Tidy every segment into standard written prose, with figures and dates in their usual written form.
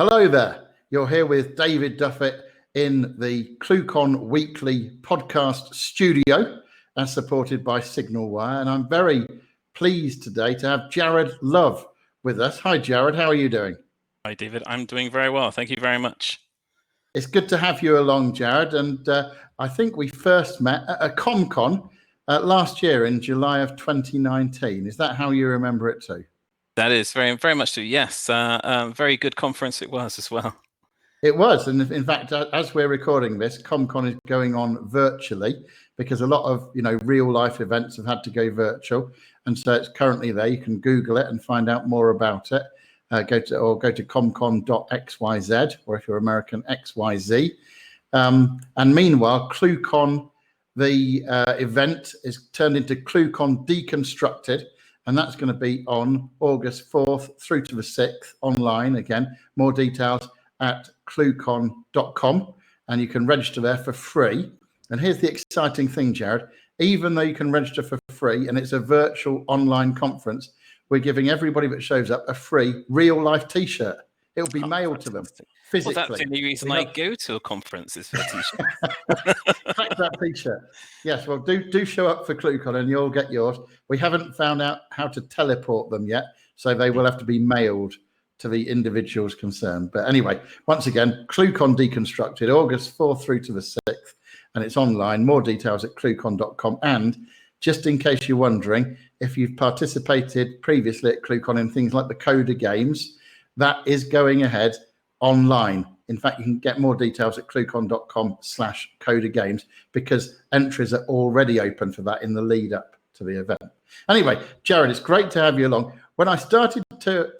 Hello there. You're here with David Duffett in the Cluecon Weekly podcast studio, as supported by Signal Wire. And I'm very pleased today to have Jahred Love with us. Hi, Jahred. How are you doing? Hi, David. I'm doing very well. Thank you very much. It's good to have you along, Jahred. And I think we first met at a ComCon last year in July of 2019. Is that how you remember it too? That is very, very much so. Yes, very good conference it was as well. It was, and in fact, as we're recording this, ComCon is going on virtually because a lot of real life events have had to go virtual, and so it's currently there. You can Google it and find out more about it. Go to comcon.xyz, or if you're American, XYZ. And meanwhile, Cluecon, the event, is turned into Cluecon Deconstructed. And that's going to be on August 4th through to the 6th online. Again, more details at cluecon.com, and you can register there for free. And here's the exciting thing, Jahred. Even though you can register for free and it's a virtual online conference, we're giving everybody that shows up a free real life t-shirt. It'll be mailed to them physically. Well, that's the only reason I go to a conference is for a t-shirt. Pack that t-shirt. Yes, well, do show up for Cluecon and you'll get yours. We haven't found out how to teleport them yet, so they will have to be mailed to the individuals concerned. But anyway, once again, Cluecon Deconstructed, August 4th through to the 6th, and it's online. More details at cluecon.com. And just in case you're wondering, if you've participated previously at Cluecon in things like the Coda Games, that is going ahead online. In fact, you can get more details at cluecon.com/Coda Games because entries are already open for that in the lead up to the event. Anyway, Jahred, it's great to have you along. When I started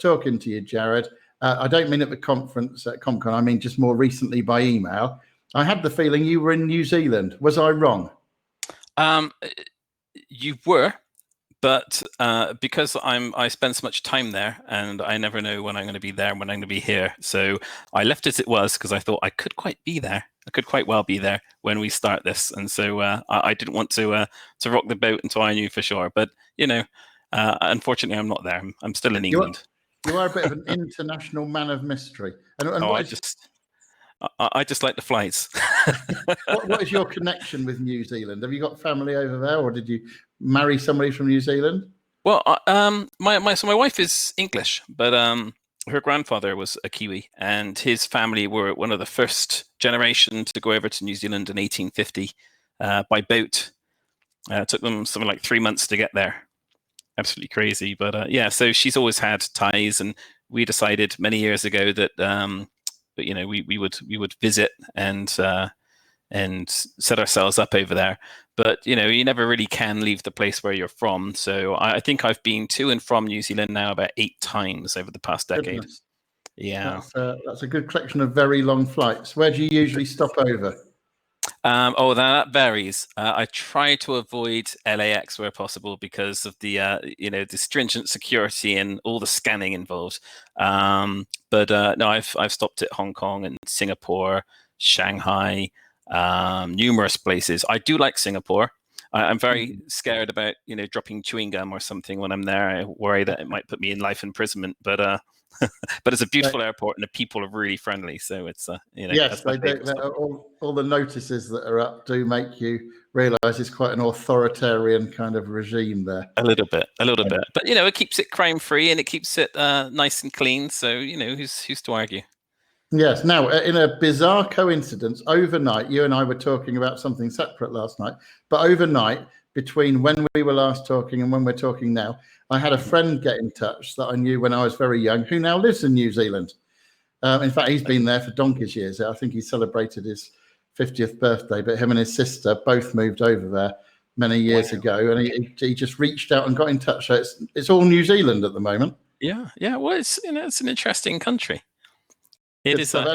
talking to you, Jahred, I don't mean at the conference at ComCon, I mean just more recently by email, I had the feeling you were in New Zealand. Was I wrong? You were, but because I spend so much time there and I never know when I'm going to be there and when I'm going to be here. So I left it as it was because I thought I could quite be there. I could quite well be there when we start this. And so I didn't want to rock the boat until I knew for sure. But, unfortunately, I'm not there. I'm still in England. You are a bit of an international man of mystery. And I just like the flights. What is your connection with New Zealand? Have you got family over there, or did you marry somebody from New Zealand? Well, my wife is English, but her grandfather was a Kiwi, and his family were one of the first generation to go over to New Zealand in 1850 by boat. It took them something like 3 months to get there. Absolutely crazy, but so she's always had ties, and we decided many years ago that we would visit and set ourselves up over there. But you never really can leave the place where you're from. So I think I've been to and from New Zealand now about 8 times over the past decade. Goodness. Yeah, that's a good collection of very long flights. Where do you usually stop over? That varies. I try to avoid LAX where possible because of the the stringent security and all the scanning involved. But no, I've stopped at Hong Kong and Singapore, Shanghai, numerous places. I do like Singapore. I'm very scared about dropping chewing gum or something when I'm there. I worry that it might put me in life imprisonment. But but it's a beautiful airport and the people are really friendly. So it's yes, they do. All the notices that are up do make you realise it's quite an authoritarian kind of regime there. A little bit. But it keeps it crime free and it keeps it nice and clean. So who's to argue? Yes. Now, in a bizarre coincidence, overnight, you and I were talking about something separate last night, but overnight, between when we were last talking and when we're talking now, I had a friend get in touch that I knew when I was very young, who now lives in New Zealand. In fact, he's been there for donkey's years. I think he celebrated his 50th birthday, but him and his sister both moved over there many years ago, and he just reached out and got in touch. So it's all New Zealand at the moment. Yeah. Well, it's an interesting country. It is. Sorry,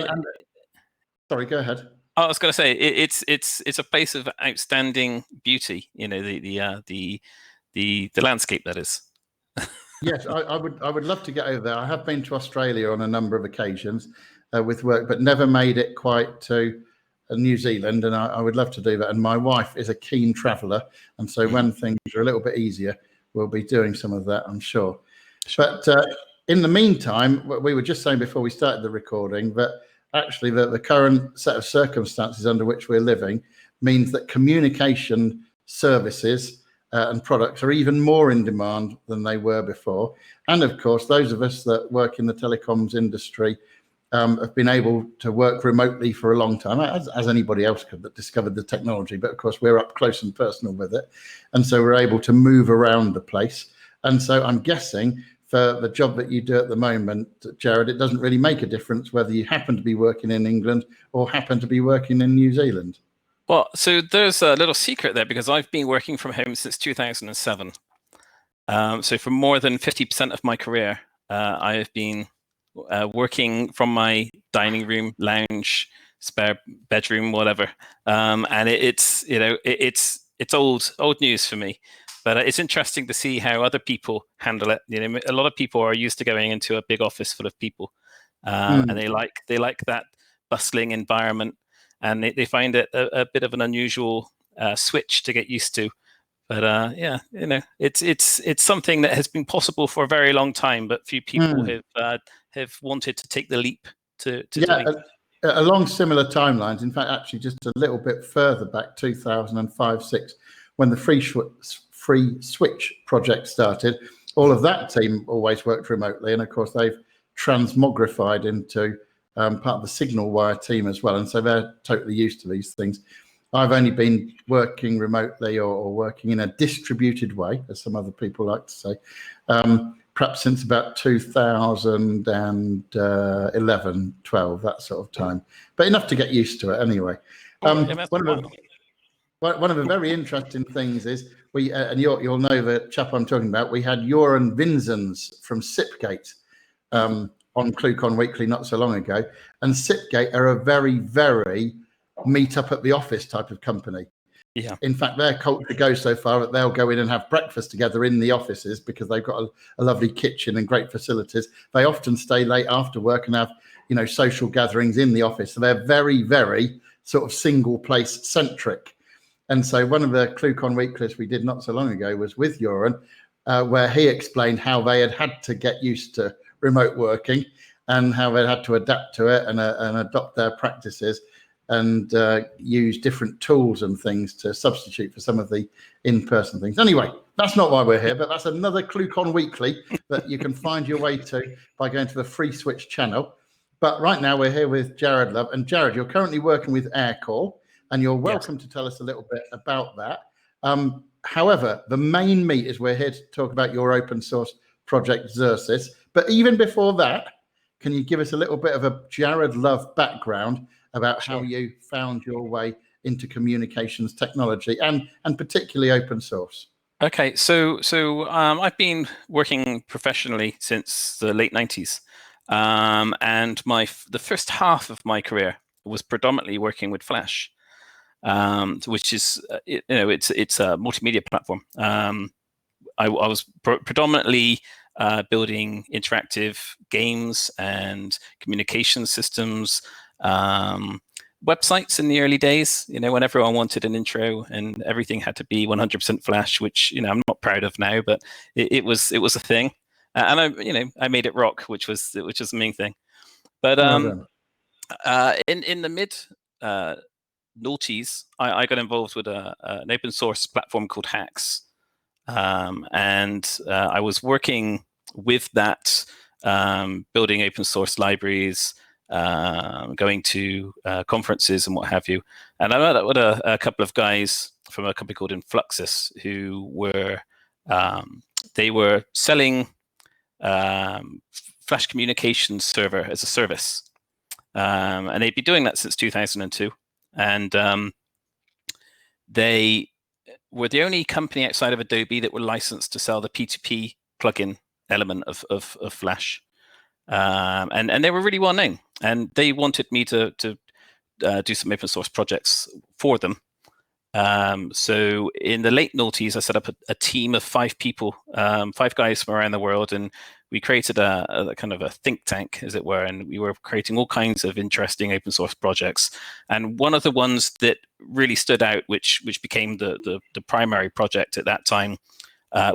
go ahead. I was going to say it's a place of outstanding beauty. The landscape, that is. Yes, I would love to get over there. I have been to Australia on a number of occasions with work, but never made it quite to New Zealand, and I would love to do that. And my wife is a keen traveller, and so when things are a little bit easier, we'll be doing some of that, I'm sure. But in the meantime, we were just saying before we started the recording that actually the current set of circumstances under which we're living means that communication services and products are even more in demand than they were before. And of course, those of us that work in the telecoms industry have been able to work remotely for a long time, as anybody else could that discovered the technology. But of course, we're up close and personal with it. And so we're able to move around the place. And so I'm guessing for the job that you do at the moment, Jahred, it doesn't really make a difference whether you happen to be working in England or happen to be working in New Zealand. Well, so there's a little secret there, because I've been working from home since 2007. So for more than 50% of my career, I have been working from my dining room, lounge, spare bedroom, whatever. And it's old news for me. But it's interesting to see how other people handle it. A lot of people are used to going into a big office full of people, and they like that bustling environment, and they find it a bit of an unusual switch to get used to. But yeah, it's something that has been possible for a very long time, but few people have wanted to take the leap to doing. Along similar timelines. In fact, actually, just a little bit further back, 2005-06, when the Free Switch project started, all of that team always worked remotely, and of course they've transmogrified into part of the Signal Wire team as well, and so they're totally used to these things. I've only been working remotely or working in a distributed way, as some other people like to say, perhaps since about 2011, 12, that sort of time, but enough to get used to it anyway. One of the very interesting things is and you'll know the chap I'm talking about. We had Joran Vinsons from Sipgate on Cluecon Weekly not so long ago, and Sipgate are a very, very meet up at the office type of company. Yeah. In fact, their culture goes so far that they'll go in and have breakfast together in the offices because they've got a lovely kitchen and great facilities. They often stay late after work and have social gatherings in the office. So they're very, very sort of single place centric. And so one of the Cluecon Weeklies we did not so long ago was with Joran, where he explained how they had to get used to remote working and how they had to adapt to it and adopt their practices and use different tools and things to substitute for some of the in-person things. Anyway, that's not why we're here, but that's another Cluecon Weekly that you can find your way to by going to the Free Switch channel. But right now we're here with Jahred Love. And Jahred, you're currently working with Aircall, and you're welcome to tell us a little bit about that. However, the main meat is we're here to talk about your open source project Xerxes. But even before that, can you give us a little bit of a Jahred Love background about how you found your way into communications technology and particularly open source? Okay, so I've been working professionally since the late 90s, and the first half of my career was predominantly working with Flash, which is it's a multimedia platform. I was predominantly building interactive games and communication systems, websites in the early days, when everyone wanted an intro and everything had to be 100% Flash, which I'm not proud of now, but it was a thing, and I made it rock, which was the main thing. But in the mid noughties, I got involved with an open source platform called Hacks, and I was working with that, building open source libraries, going to conferences and what have you. And I met with a couple of guys from a company called Influxus who were they were selling Flash communications server as a service, and they'd been doing that since 2002. And they were the only company outside of Adobe that were licensed to sell the P2P plugin element of Flash. And they were really well known, and they wanted me to do some open source projects for them. So in the late noughties, I set up a team of 5 people, 5 guys from around the world, and we created a kind of a think tank, as it were, and we were creating all kinds of interesting open source projects. And one of the ones that really stood out, which became the primary project at that time,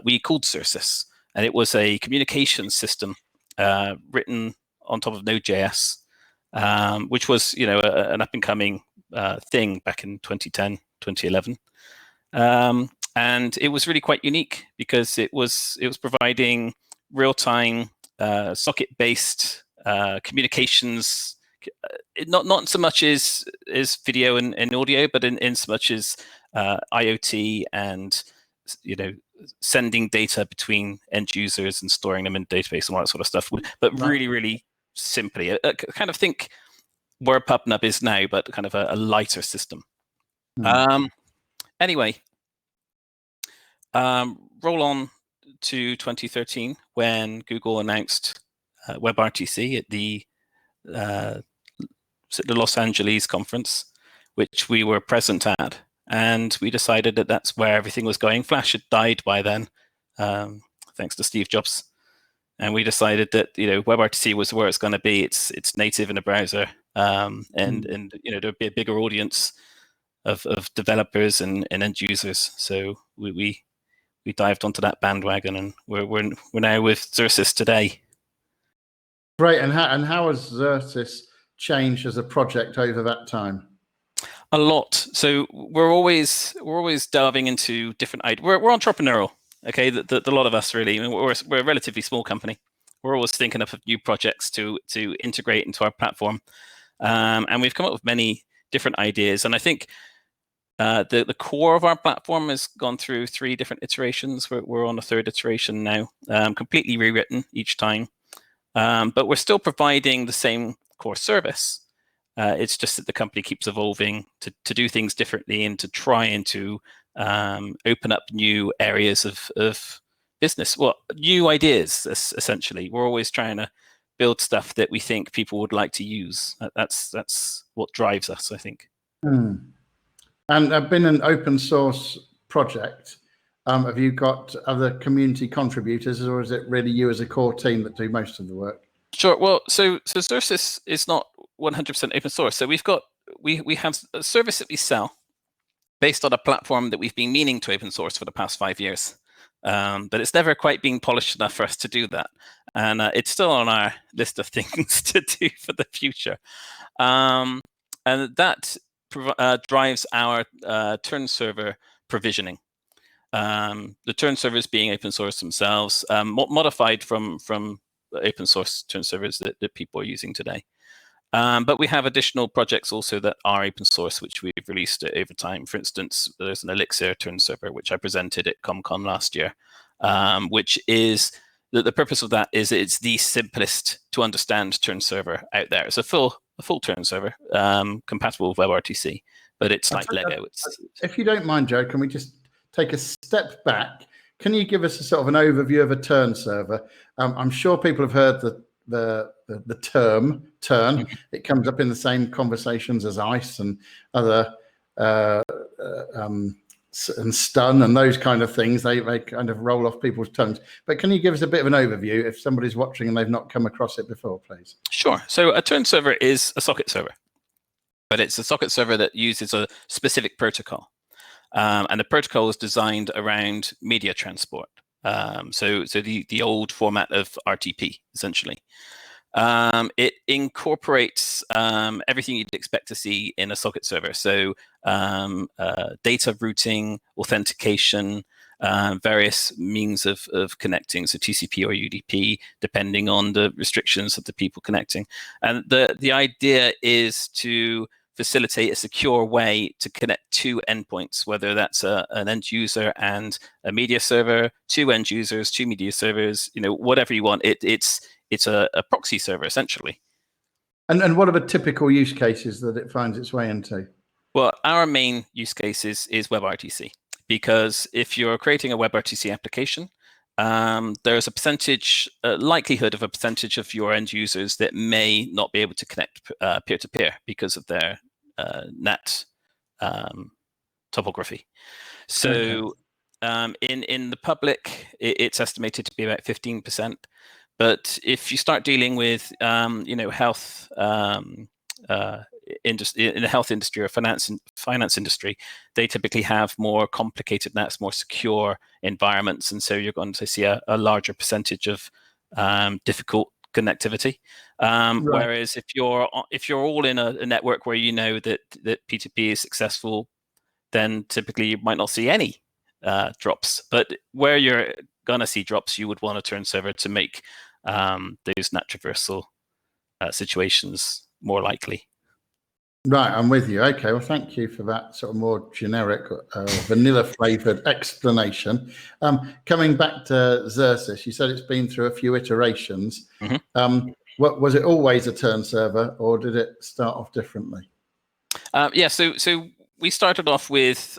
we called Xerxes, and it was a communication system written on top of Node.js, which was, an up and coming thing back in 2010, 2011. And it was really quite unique because it was providing real-time socket-based communications, not so much as video and audio, but in so much as IoT and sending data between end users and storing them in database and all that sort of stuff. But really, really simply, kind of think where PubNub is now, but kind of a lighter system. Anyway, roll on to 2013 when Google announced WebRTC at the Los Angeles conference, which we were present at, and we decided that that's where everything was going. Flash had died by then, thanks to Steve Jobs, and we decided that WebRTC was where it's going to be. It's native in a browser, and there'd be a bigger audience of developers and end users. So we dived onto that bandwagon, and we're now with Xerxes today. Great. And how has Xerxes changed as a project over that time? A lot. So we're always delving into different ideas. We're entrepreneurial. Okay, the lot of us really. I mean, we're a relatively small company. We're always thinking of new projects to integrate into our platform, and we've come up with many different ideas. And I think the core of our platform has gone through 3 different iterations. We're on a 3rd iteration now, completely rewritten each time. But we're still providing the same core service. It's just that the company keeps evolving to do things differently and to try and to open up new areas of business. Well, new ideas, essentially. We're always trying to build stuff that we think people would like to use. That's what drives us, I think. And I've been an open source project. Have you got other community contributors, or is it really you as a core team that do most of the work? Sure. Well, so Xerxes is not 100% open source. So we have a service that we sell based on a platform that we've been meaning to open source for the past 5 years, but it's never quite been polished enough for us to do that, and it's still on our list of things to do for the future, and that drives our turn server provisioning. The turn servers being open source themselves, modified from open source turn servers that people are using today. But we have additional projects also that are open source, which we've released over time. For instance, there's an Elixir turn server, which I presented at ComCon last year, which is the purpose of that is it's the simplest to understand turn server out there. It's a full turn server, compatible with WebRTC, but it's like Lego. If you don't mind, Joe, can we just take a step back? Can you give us a sort of an overview of a turn server? I'm sure people have heard the term turn. It comes up in the same conversations as ICE and other and stun and those kind of things. They kind of roll off people's tongues. But can you give us a bit of an overview if somebody's watching and they've not come across it before, please? Sure. So a turn server is a socket server, but it's a socket server that uses a specific protocol. And the protocol is designed around media transport. So the old format of RTP, essentially. It incorporates everything you'd expect to see in a socket server. So data routing, authentication, various means of connecting, so TCP or UDP, depending on the restrictions of the people connecting. And the idea is to facilitate a secure way to connect 2 endpoints, whether that's an end user and a media server, 2 end users, 2 media servers, whatever you want. It's a proxy server, essentially. And what are the typical use cases that it finds its way into? Well, our main use case is WebRTC, because if you're creating a WebRTC application, there's a percentage, likelihood of a percentage of your end users that may not be able to connect peer-to-peer because of their NAT topography. So in the public, it's estimated to be about 15%. But if you start dealing with, health industry, in the health industry or finance industry, they typically have more complicated NATs, more secure environments, and so you're going to see a larger percentage of difficult connectivity. Right. Whereas if you're all in a network where you know that P2P is successful, then typically you might not see any drops. But where you're gonna see drops, you would want a turn server to make those NAT traversal situations more likely. Right, I'm with you. Okay, well, thank you for that sort of more generic, vanilla flavored explanation. Coming back to Xerxes, you said it's been through a few iterations. What was it always a turn server, or did it start off differently? Yeah, so we started off with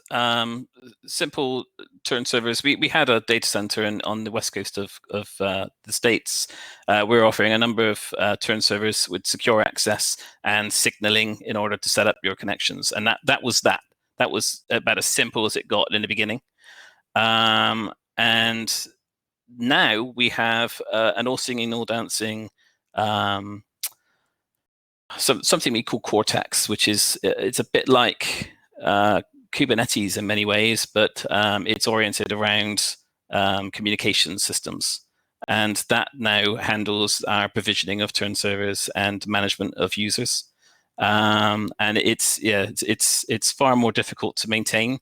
simple turn servers. We had a data center on the west coast of the States. We're offering a number of turn servers with secure access and signaling in order to set up your connections. And that was that. That was about as simple as it got in the beginning. And now we have an all singing, all dancing something we call Cortex, which is it's a bit like Kubernetes in many ways, but it's oriented around communication systems, and that now handles our provisioning of turn servers and management of users. And it's far more difficult to maintain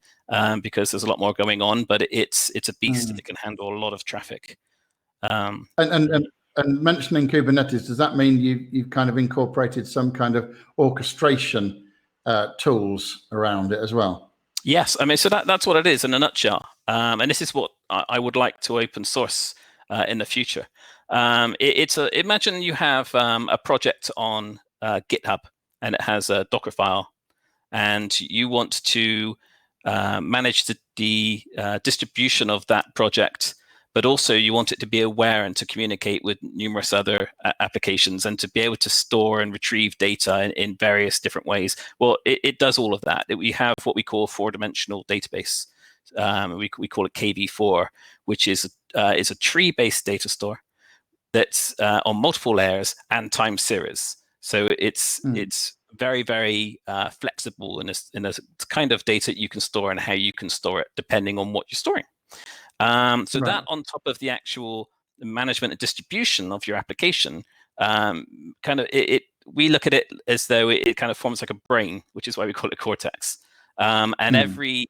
because there's a lot more going on, but it's a beast and it can handle a lot of traffic. And mentioning Kubernetes, does that mean you've kind of incorporated some kind of orchestration tools around it as well? Yes, I mean, so that's what it is in a nutshell. And this is what I would like to open source in the future. Imagine you have a project on GitHub and it has a Docker file, and you want to manage the distribution of that project, but also you want it to be aware and to communicate with numerous other applications and to be able to store and retrieve data in various different ways. Well, it does all of that. We have what we call a four-dimensional database. We call it KV4, which is a tree-based data store that's on multiple layers and time series. So it's very, very flexible in a kind of data you can store and how you can store it depending on what you're storing. So that on top of the actual management and distribution of your application, we look at it as though it kind of forms like a brain, which is why we call it Cortex. And every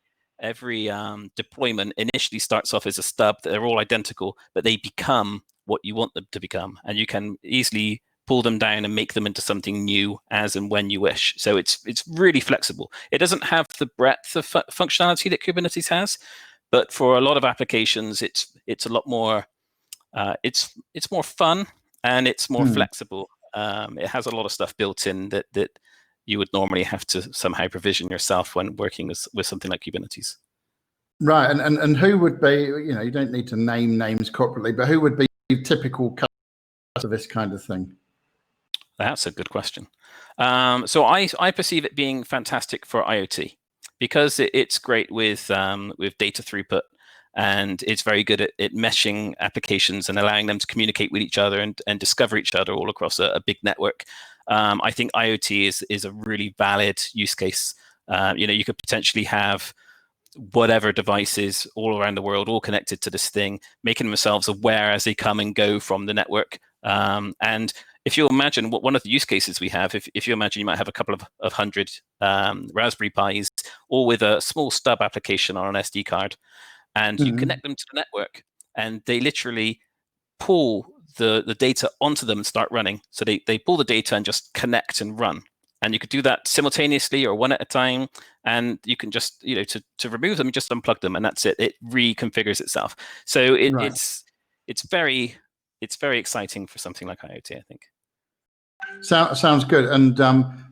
deployment initially starts off as a stub. They're all identical, but they become what you want them to become, and you can easily pull them down and make them into something new as and when you wish. So it's really flexible. It doesn't have the breadth of functionality that Kubernetes has. But for a lot of applications, it's a lot more. It's more fun and it's more flexible. It has a lot of stuff built in that you would normally have to somehow provision yourself when working with something like Kubernetes. Right, and who would be? You don't need to name names corporately, but who would be typical customers of this kind of thing? That's a good question. So I perceive it being fantastic for IoT. Because it's great with data throughput, and it's very good at meshing applications and allowing them to communicate with each other and discover each other all across a big network. I think IoT is a really valid use case. You could potentially have whatever devices all around the world all connected to this thing, making themselves aware as they come and go from the network. And if you imagine one of the use cases we have, if you imagine you might have a couple of hundred Raspberry Pis, all with a small stub application on an SD card, and you connect them to the network, and they literally pull the data onto them and start running. So they pull the data and just connect and run. And you could do that simultaneously or one at a time, and you can just, to remove them, just unplug them, and that's it. It reconfigures itself. So it's very exciting for something like IoT, I think. Sounds good. And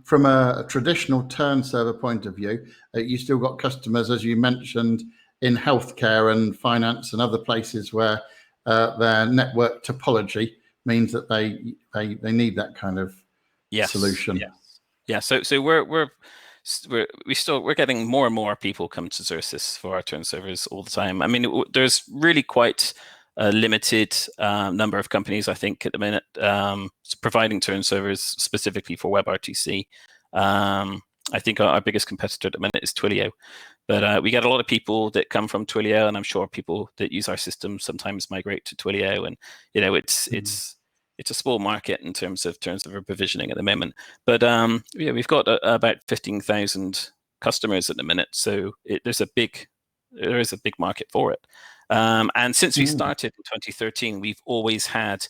from a traditional turn server point of view, you still got customers, as you mentioned, in healthcare and finance and other places where their network topology means that they need that kind of solution. Yeah. So we're getting more and more people come to Xerxes for our turn servers all the time. I mean, there's really quite a limited number of companies, I think, at the minute, providing turn servers specifically for WebRTC. I think our biggest competitor at the minute is Twilio. But we get a lot of people that come from Twilio, and I'm sure people that use our system sometimes migrate to Twilio. And it's it's a small market in terms of our provisioning at the moment. But yeah, we've got about 15,000 customers at the minute, so there is a big market for it. And since we started in 2013, we've always had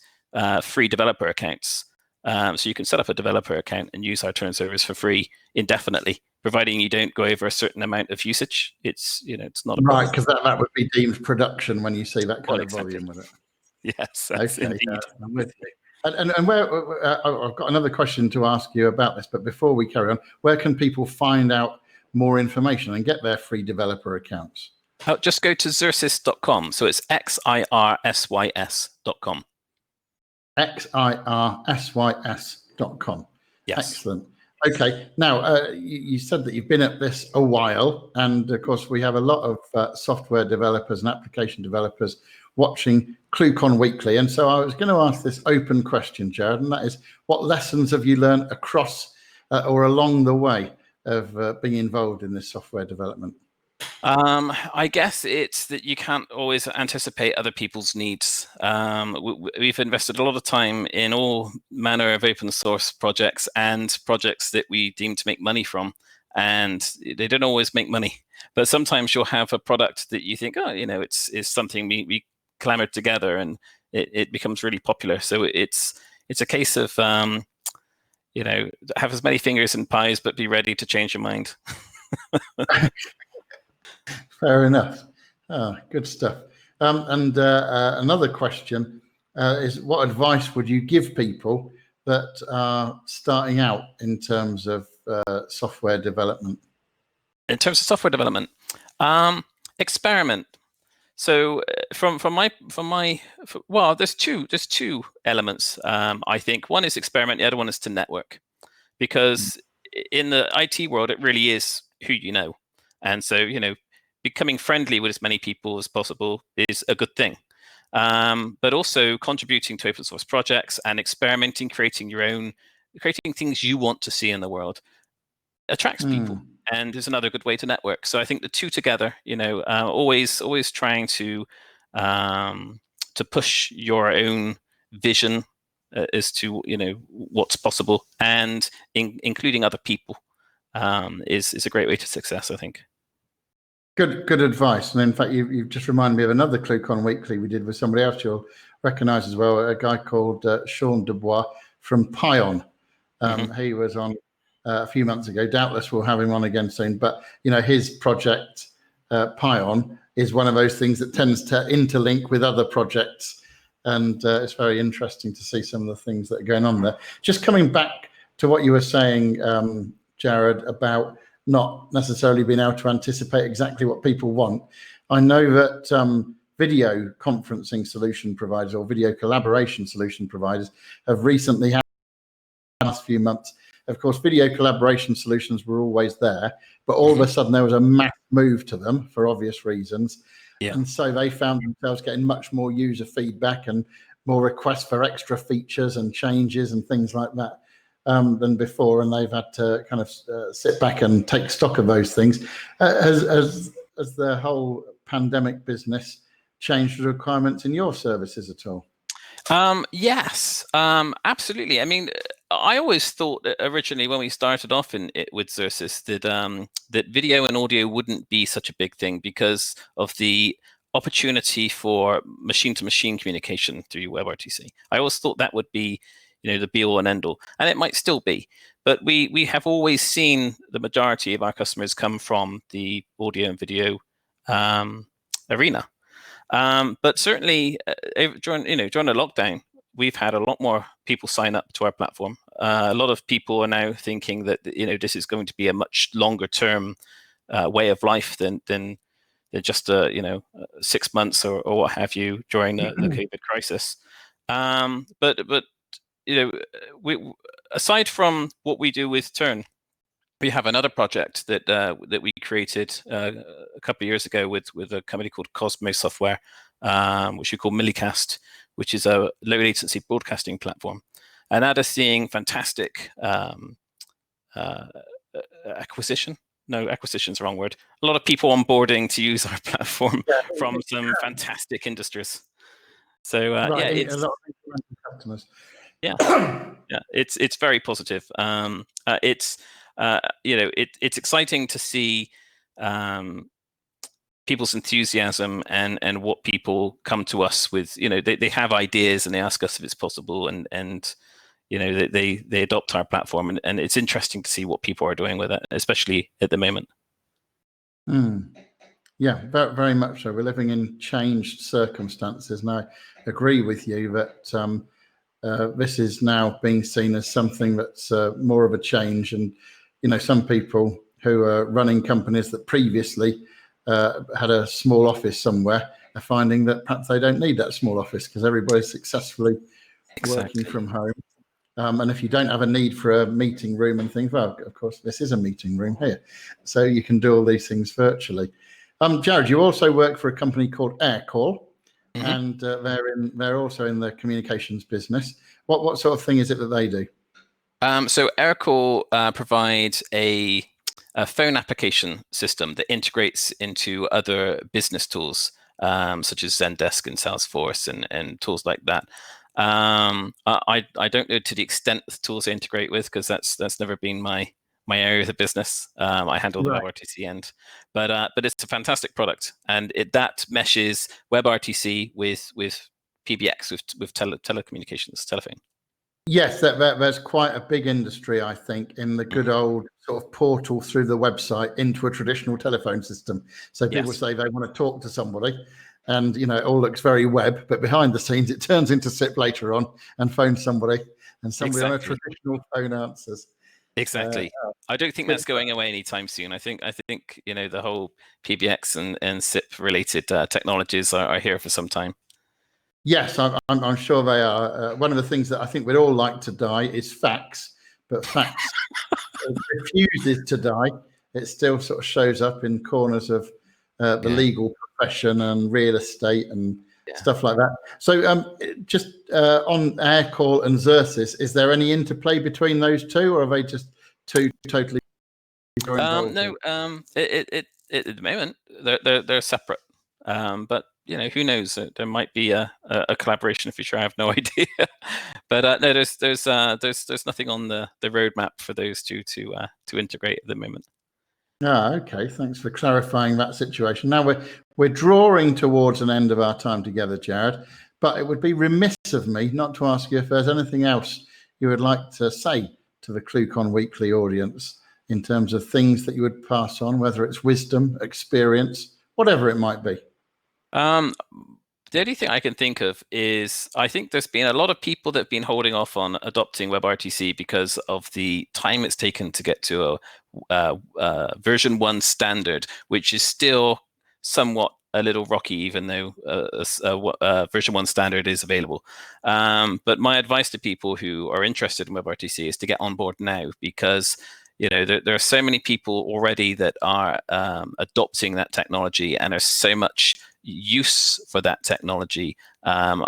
free developer accounts. So you can set up a developer account and use our turn servers for free indefinitely, providing you don't go over a certain amount of usage. It's not a problem. Right, because that would be deemed production when you see that kind of volume with it. Yes, that's okay, indeed. I'm with you. And where I've got another question to ask you about this, but before we carry on, where can people find out more information and get their free developer accounts? Just go to xirsys.com. So it's xirsys.com. xirsys.com. Yes. Excellent. Okay. Now, you said that you've been at this a while, and of course, we have a lot of software developers and application developers watching Cluecon Weekly. And so I was going to ask this open question, Jahred, and that is, what lessons have you learned across or along the way of being involved in this software development? I guess it's that you can't always anticipate other people's needs. We've invested a lot of time in all manner of open source projects and projects that we deem to make money from, and they don't always make money. But sometimes you'll have a product that you think, oh, it's something we clamored together, and it becomes really popular. So it's a case of have as many fingers in pies, but be ready to change your mind. Fair enough. Oh, good stuff. And another question is, what advice would you give people that are starting out in terms of software development? In terms of software development, experiment. So there's two elements. I think one is experiment, the other one is to network, because in the IT world, it really is who you know, and so becoming friendly with as many people as possible is a good thing. But also contributing to open source projects and experimenting, creating things you want to see in the world attracts people, and is another good way to network. So I think the two together, always trying to push your own vision as to what's possible, and including other people is a great way to success, I think. Good advice. And in fact, you've just reminded me of another Cluecon Weekly we did with somebody else you'll recognize as well, a guy called Sean Dubois from Pion. He was on a few months ago. Doubtless we'll have him on again soon. But, his project, Pion, is one of those things that tends to interlink with other projects. And it's very interesting to see some of the things that are going on there. Just coming back to what you were saying, Jahred, about not necessarily being able to anticipate exactly what people want. I know that video conferencing solution providers or video collaboration solution providers have recently had in the last few months. Of course, video collaboration solutions were always there, but all of a sudden there was a mass move to them for obvious reasons. Yeah. And so they found themselves getting much more user feedback and more requests for extra features and changes and things like that than before, and they've had to kind of sit back and take stock of those things. Has the whole pandemic business changed the requirements in your services at all? Yes, absolutely. I mean, I always thought that originally when we started off with Xirsys that video and audio wouldn't be such a big thing because of the opportunity for machine-to-machine communication through WebRTC. I always thought that would be the be-all and end-all, and it might still be. But we have always seen the majority of our customers come from the audio and video arena. But certainly during the lockdown, we've had a lot more people sign up to our platform. A lot of people are now thinking that this is going to be a much longer term way of life than just 6 months or what have you during the COVID crisis. But we, aside from what we do with Turn, we have another project that we created a couple of years ago with a company called Cosmos Software, which we call Millicast, which is a low latency broadcasting platform, and that is seeing fantastic acquisition. No, acquisition is the wrong word. A lot of people onboarding to use our platform from some fantastic industries. So right, a lot of customers. Yeah, yeah, it's very positive. It's it's exciting to see people's enthusiasm and what people come to us with. They have ideas and they ask us if it's possible, and they adopt our platform, and it's interesting to see what people are doing with it, especially at the moment. Yeah, very, very much so. We're living in changed circumstances, and I agree with you that this is now being seen as something that's more of a change. And some people who are running companies that previously had a small office somewhere are finding that perhaps they don't need that small office because everybody's successfully working from home. And if you don't have a need for a meeting room and things, well, of course, this is a meeting room here. So you can do all these things virtually. Jahred, you also work for a company called Aircall, and they're also in the communications business. What sort of thing is it that they do? So Aircall provides a phone application system that integrates into other business tools, such as Zendesk and Salesforce and tools like that. I don't know to the extent the tools they integrate with, because that's never been my area of the business. I handle the WebRTC end, but it's a fantastic product, and that meshes WebRTC with PBX, with telecommunications, telephone. Yes, there's quite a big industry, I think, in the good old sort of portal through the website into a traditional telephone system. So people say they want to talk to somebody, and it all looks very web, but behind the scenes it turns into SIP later on and phone somebody, and somebody on a traditional phone answers. Exactly. I don't think that's going away anytime soon. I think the whole PBX and SIP related technologies are here for some time. Yes, I'm sure they are. One of the things that I think we'd all like to die is fax, but fax refuses to die. It still sort of shows up in corners of the legal profession and real estate and stuff like that. So just on Aircall and Xerxes, is there any interplay between those two, or are they just two totally involved? No, at the moment they're separate. But who knows? There might be a collaboration in the future. I have no idea. But no, there's nothing on the roadmap for those two to integrate at the moment. Okay. Thanks for clarifying that situation. Now we're drawing towards an end of our time together, Jahred, but it would be remiss of me not to ask you if there's anything else you would like to say to the Cluecon Weekly audience in terms of things that you would pass on, whether it's wisdom, experience, whatever it might be. The only thing I can think of is I think there's been a lot of people that have been holding off on adopting WebRTC because of the time it's taken to get to a version 1 standard, which is still somewhat a little rocky, even though version 1 standard is available. But my advice to people who are interested in WebRTC is to get on board now, because there are so many people already that are adopting that technology, and there's so much use for that technology.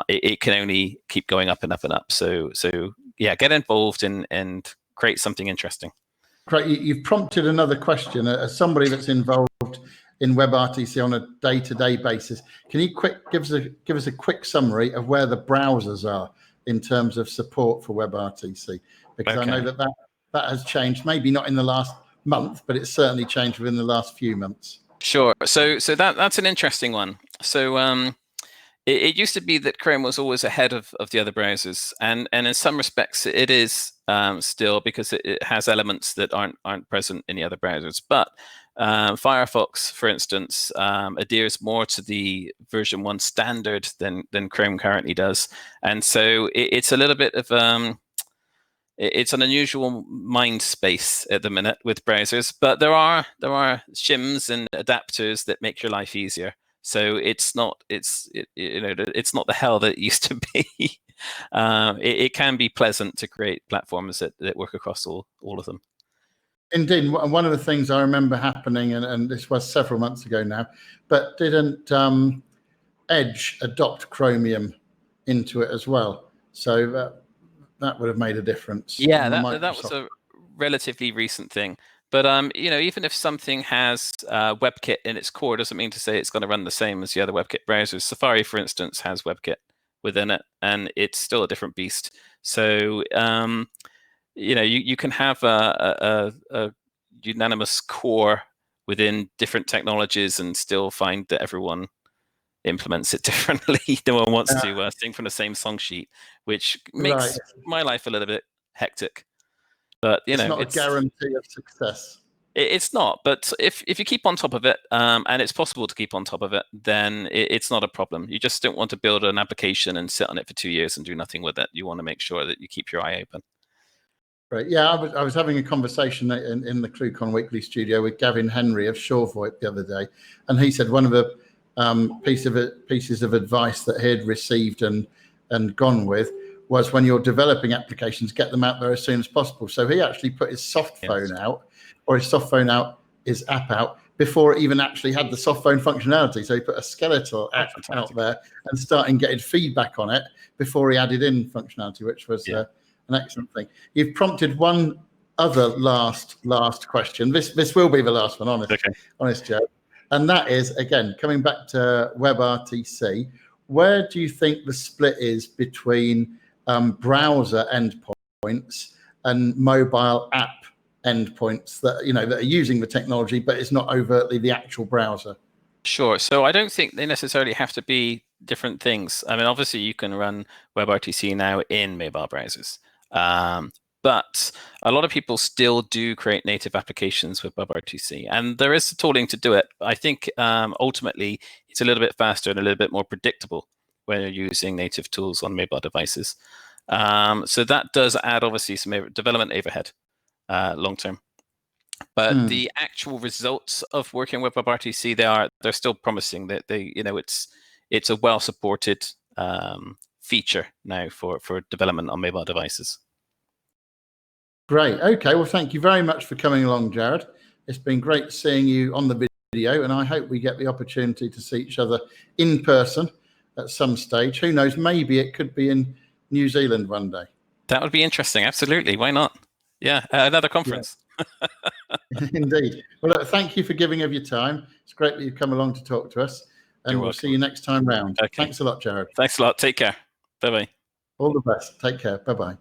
It can only keep going up and up and up. So yeah, get involved and create something interesting. Great. You've prompted another question. As somebody that's involved in WebRTC on a day-to-day basis, can you give us a quick summary of where the browsers are in terms of support for WebRTC? Because I know that has changed, maybe not in the last month, but it's certainly changed within the last few months. Sure. So that's an interesting one. So it used to be that Chrome was always ahead of the other browsers, and in some respects it is still, because it has elements that aren't present in the other browsers. But Firefox, for instance, adheres more to the version 1 standard than Chrome currently does, and so it's a little bit of it's an unusual mind space at the minute with browsers, but there are shims and adapters that make your life easier. So it's not the hell that it used to be. It can be pleasant to create platforms that work across all of them. Indeed, one of the things I remember happening, and this was several months ago now, but didn't Edge adopt Chromium into it as well? So that would have made a difference. Yeah, that was a relatively recent thing. But even if something has WebKit in its core, doesn't mean to say it's going to run the same as the other WebKit browsers. Safari, for instance, has WebKit within it, and it's still a different beast. So you can have a unanimous core within different technologies and still find that everyone implements it differently. No one wants to sing from the same song sheet, which makes my life a little bit hectic. But it's not a guarantee of success. It's not, but if you keep on top of it, and it's possible to keep on top of it, then it's not a problem. You just don't want to build an application and sit on it for 2 years and do nothing with it. You want to make sure that you keep your eye open. Right. Yeah, I was having a conversation in the Cluecon Weekly studio with Gavin Henry of SureVoIP the other day, and he said one of the pieces of advice that he had received and gone with was, when you're developing applications, get them out there as soon as possible. So he actually put his soft phone out, or his soft phone out, his app out, before it even actually had the soft phone functionality. So he put a skeletal app out there and started getting feedback on it before he added in functionality, which was an excellent thing. You've prompted one other last question. This will be the last one, honest, Joe. And that is, again, coming back to WebRTC, where do you think the split is between browser endpoints and mobile app endpoints that that are using the technology, but it's not overtly the actual browser? Sure. So I don't think they necessarily have to be different things. I mean, obviously you can run WebRTC now in mobile browsers, but a lot of people still do create native applications with WebRTC, and there is the tooling to do it. I think ultimately it's a little bit faster and a little bit more predictable when you're using native tools on mobile devices. So that does add obviously some development overhead long term. But the actual results of working with WebRTC, they're still promising. That it's a well supported feature now for development on mobile devices. Great. Okay. Well, thank you very much for coming along, Jahred. It's been great seeing you on the video, and I hope we get the opportunity to see each other in person at some stage. Who knows? Maybe it could be in New Zealand one day. That would be interesting. Absolutely. Why not? Yeah, another conference. Yeah. Indeed. Well, look, thank you for giving of your time. It's great that you've come along to talk to us, and we'll see you next time round. Okay. Thanks a lot, Jahred. Thanks a lot. Take care. Bye-bye. All the best. Take care. Bye-bye.